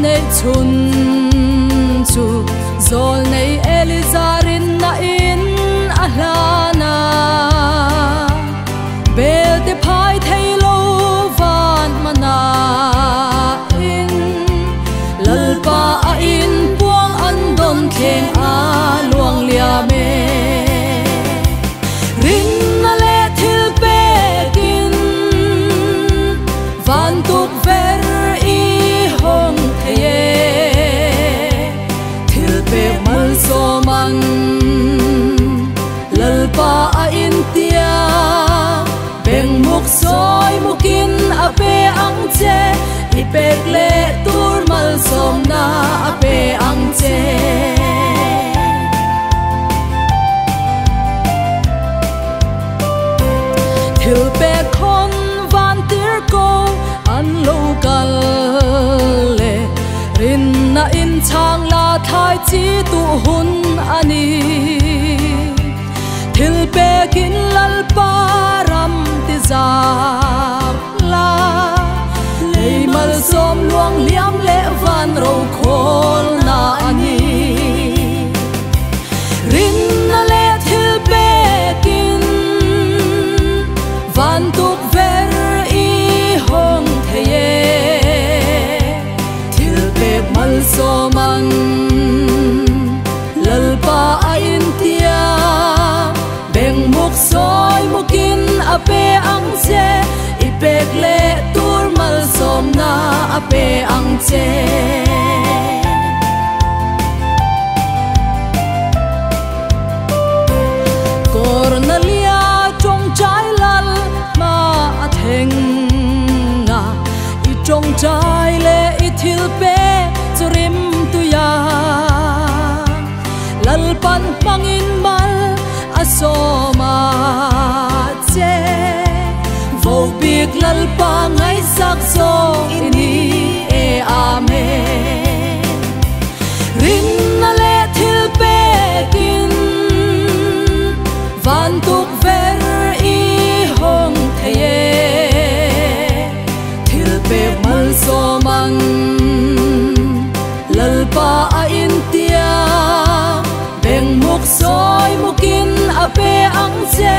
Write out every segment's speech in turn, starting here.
nei chun chu zol nei elizarin na in ahlana bel te phai thailo van mana in lalpa a in puang an don kheng a luang lia me rin na le thil pe kin van tuk ver i hong theye thil pe mal so man lalpa a in tia beng muk soi mukin ape ang che ipek le tur mal som na ape ang che thil pe khon van tir ko an local le rin na in chang la thai chi tu hun ani thil pe kin lal param ti zap la lei mal som luang liam le van ro khol na ani rin na le thil pe kin van tuk ver i hong theye thil pe mal so man lalpa a in tia beng muk soi mukin ape ang che ipek le tur mal som na ape ang che cornalia trong trái lal ma theng nga i trong trái le i thil pe churim tu ya lal pan pangin mal asoma che vô biệt lal pa ngai sak so ini e amen rin na le thil pe kin van tuk ver i hong theye thil pe mal so man lal pa a in tia beng muk soi mukin ape ang che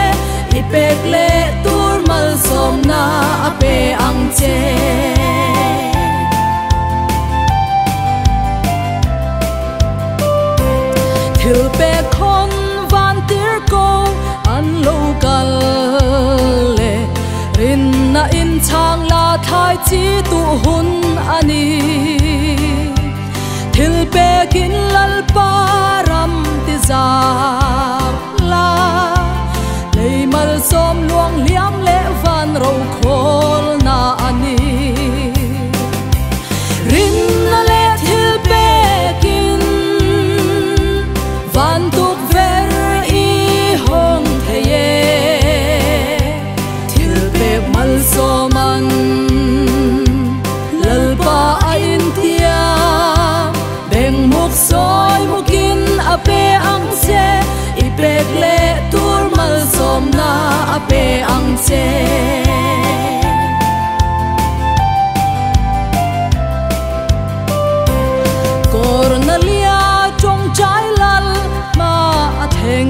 ipek le tur mal som na ape ang che thil pe khon van tir ko an local le rin na in chang la thai chi tu hun ani thil pe kin lal param ti zap la lei mal som luang liam le van ro khol na ani rin na le thil pe kin van tuk ver i hong theye thil pe mal so man lalpa a in tia beng muk soi mukin ape ang che ipek le tur mal som na ape ang che cornalia trong trái lal ma theng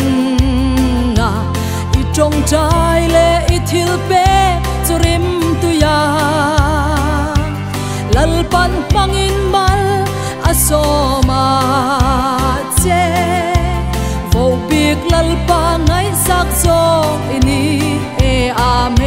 nga i trong trái le i thil pe churim tu ya lal pan pangin mal asoma che vô biệt lal pa ngai sak so ini e amen